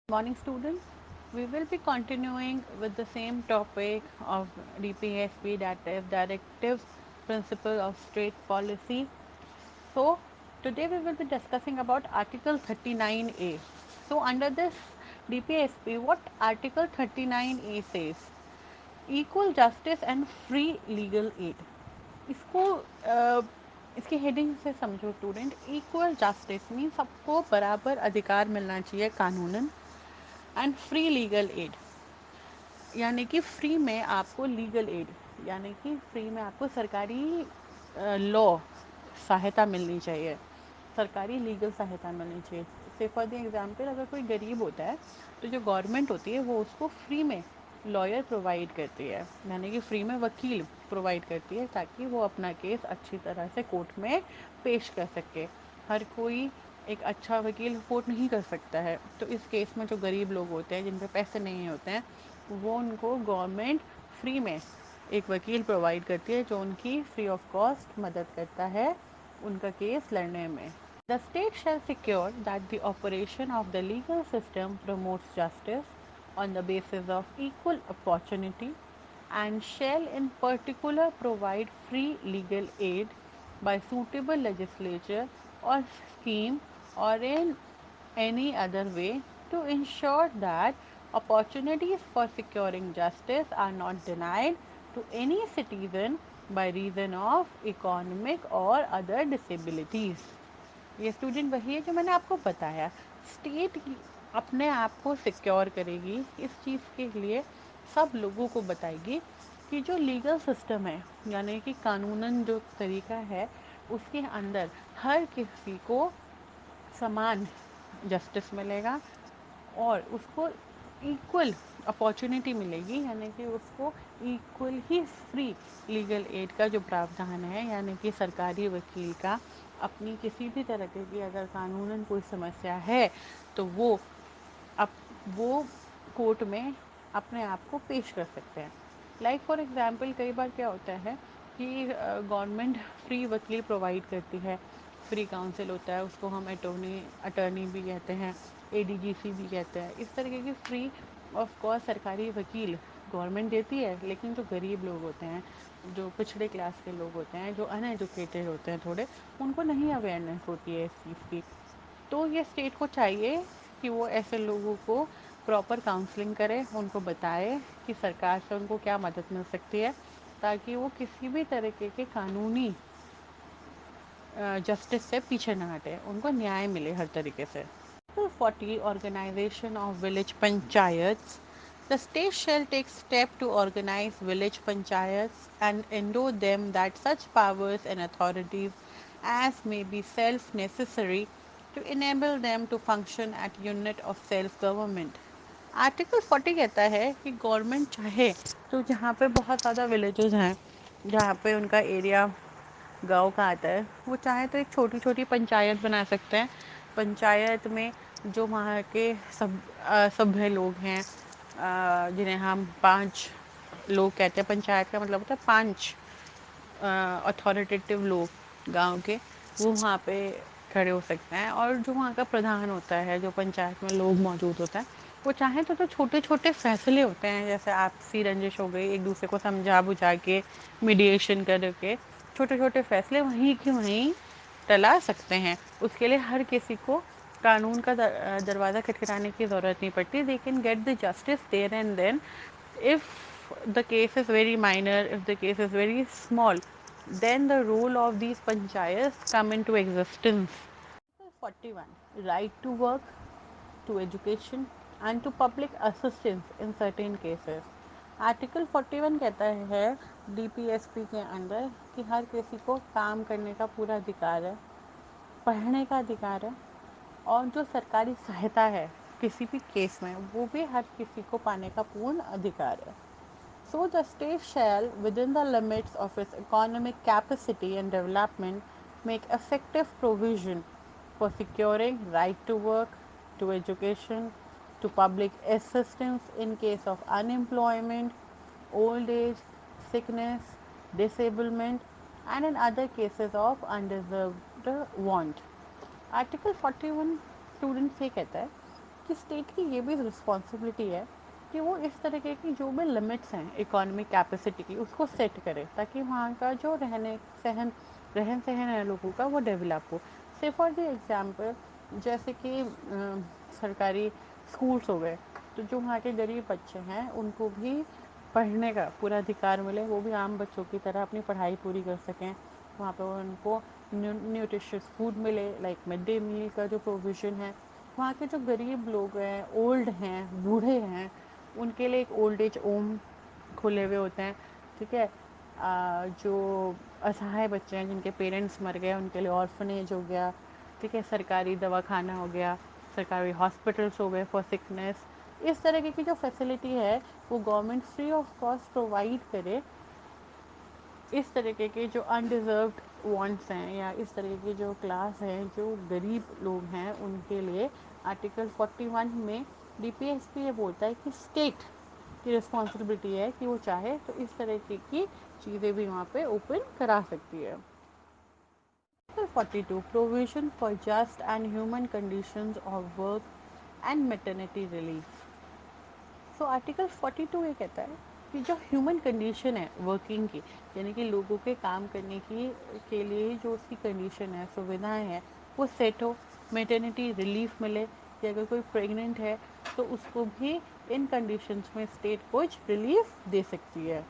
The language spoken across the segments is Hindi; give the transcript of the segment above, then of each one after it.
Morning students, we will be continuing with the same topic of DPSP, that is Directives Principle of State Policy. So today we will be discussing about Article 39A. So under this DPSP, what Article 39A says? Equal justice and free legal aid. इसको इसकी हेडिंग से समझो स्टूडेंट. इक्वल जस्टिस मीन सबको बराबर अधिकार मिलना चाहिए कानूनन. एंड फ्री लीगल एड यानी कि फ्री में आपको लीगल एड यानी कि फ्री में आपको सरकारी लॉ सहायता मिलनी चाहिए, सरकारी लीगल सहायता मिलनी चाहिए. से फॉर द एग्जांपल, अगर कोई गरीब होता है तो जो गवर्नमेंट होती है वो उसको फ्री में लॉयर प्रोवाइड करती है, यानी कि फ्री में वकील प्रोवाइड करती है ताकि वो अपना केस अच्छी तरह से कोर्ट में पेश कर सके. हर कोई एक अच्छा वकील अफोर्ड नहीं कर सकता है, तो इस केस में जो गरीब लोग होते हैं जिन पे पैसे नहीं होते हैं वो उनको गवर्नमेंट फ्री में एक वकील प्रोवाइड करती है जो उनकी फ्री ऑफ कॉस्ट मदद करता है उनका केस लड़ने में. The state shall secure that the operation of the legal system promotes justice on the basis of equal opportunity and shall in particular provide free legal aid by suitable legislature or scheme or in any other way to ensure that opportunities for securing justice are not denied to any citizen by reason of economic or other disabilities. ये स्टूडेंट वही है जो मैंने आपको बताया. स्टेट अपने आप को सिक्योर करेगी इस चीज़ के लिए, सब लोगों को बताएगी कि जो लीगल सिस्टम है यानी कि कानूनन जो तरीका है उसके अंदर हर किसी को समान जस्टिस मिलेगा और उसको इक्वल अपॉर्चुनिटी मिलेगी, यानी कि उसको इक्वल ही फ्री लीगल एड का जो प्रावधान है यानी कि सरकारी वकील का अपनी किसी भी तरह की अगर कानूनन कोई समस्या है तो अप वो कोर्ट में अपने आप को पेश कर सकते हैं. लाइक फॉर एग्जांपल, कई बार क्या होता है कि गवर्नमेंट फ्री वकील प्रोवाइड करती है, फ्री काउंसिल होता है, उसको हम अटर्नी भी कहते हैं, एडीजीसी भी कहते हैं. इस तरीके की फ्री ऑफ कॉस्ट सरकारी वकील गवर्नमेंट देती है, लेकिन जो गरीब लोग होते हैं, जो पिछड़े क्लास के लोग होते हैं, जो अनएजुकेटेड होते हैं थोड़े, उनको नहीं अवेयरनेस होती है इस चीज़ की. तो ये स्टेट को चाहिए कि वो ऐसे लोगों को प्रॉपर काउंसलिंग करे, उनको बताए कि सरकार से उनको क्या मदद मिल सकती है ताकि वो किसी भी तरीके के कानूनी जस्टिस से पीछे ना हटे, उनको न्याय मिले हर तरीके से. 40 Organization of Village Panchayats. The state shall take step to organize village panchayats and endow them that such powers and authorities as may be self necessary to enable them to function at unit of self government. Article 40 कहता है कि गवर्नमेंट चाहे तो जहाँ पे बहुत ज़्यादा विलेजेस हैं, जहाँ पे उनका एरिया गांव का आता है, वो चाहे तो एक छोटी छोटी पंचायत बना सकते हैं. पंचायत में जो वहाँ के सभ्य लोग हैं, जिन्हें हम 5 लोग कहते हैं, पंचायत का मतलब होता है 5 अथॉरिटेटिव लोग गांव के, वो वहाँ पे खड़े हो सकते हैं. और जो वहाँ का प्रधान होता है, जो पंचायत में लोग मौजूद होता है, वो चाहे तो छोटे छोटे फैसले होते हैं, जैसे आपसी रंजिश हो गई, एक दूसरे को समझा बुझा के मीडिएशन करके छोटे छोटे फैसले वहीं की वहीं टला सकते हैं. उसके लिए हर किसी को कानून का दरवाज़ा खटखटाने की ज़रूरत नहीं पड़ती. They can get the justice there and then. If the case is very minor, if the case is very small, then the role of these panchayats come into existence. 41. Right to work, to education and to public assistance in certain cases. Article 41 कहता है डीपीएसपी के अंदर कि हर किसी को काम करने का पूरा अधिकार है, पढ़ने का अधिकार है, और जो सरकारी सहायता है किसी भी केस में वो भी हर किसी को पाने का पूर्ण अधिकार है. So the state shall, within the limits of its economic capacity and development, make effective provision for securing right to work, to education, to public assistance in case of unemployment, old age, sickness, disablement, and in other cases of undeserved want. Article 41 student से कहता है कि स्टेट की ये भी रिस्पॉन्सिबिलिटी है कि वो इस तरीके की जो भी लिमिट्स हैं इकोनॉमिक कैपेसिटी की उसको सेट करे, ताकि वहाँ का जो रहन सहन है लोगों का वो डेवलप हो। से फॉर द एग्जांपल, जैसे कि सरकारी स्कूल्स हो गए, तो जो वहाँ के गरीब बच्चे हैं उनको भी पढ़ने का पूरा अधिकार मिले, वो भी आम बच्चों की तरह अपनी पढ़ाई पूरी कर सकें। वहाँ पे उनको न्यूट्रिशियस फूड मिले, लाइक मिड डे मील का जो प्रोविज़न है। वहाँ के जो गरीब लोग हैं, ओल्ड हैं, बूढ़े हैं, उनके लिए एक ओल्ड एज होम खुले हुए होते हैं। ठीक है। जो असहाय बच्चे हैं जिनके पेरेंट्स मर गए, उनके लिए ऑर्फनेज हो गया। ठीक है, सरकारी दवाखाना हो गया, सरकारी हॉस्पिटल्स हो गए फॉर सिकनेस। इस तरीके की जो फैसिलिटी है वो government free of cost provide करे। इस तरीके के जो अनडिज़र्व्ड वांट्स हैं या इस तरीके की जो क्लास है, जो गरीब लोग हैं, उनके लिए आर्टिकल 41 में डीपीएसपी ये बोलता है कि स्टेट की रिस्पॉन्सिबिलिटी है कि वो चाहे तो इस तरीके की चीज़ें भी वहाँ पे ओपन करा सकती है। Article 42 provision for just and human conditions of work and maternity relief. So article 42 ये कहता है कि जो ह्यूमन कंडीशन है वर्किंग की, यानी कि लोगों के काम करने की के लिए जो उसकी कंडीशन है, सुविधाएं हैं, वो सेट हो। मेटर्निटी रिलीफ मिले कि अगर कोई प्रेग्नेंट है तो उसको भी इन कंडीशंस में स्टेट कुछ रिलीफ दे सकती है।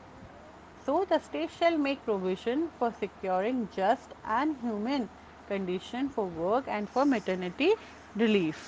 So the state shall make provision for securing just and human condition for work and for maternity relief.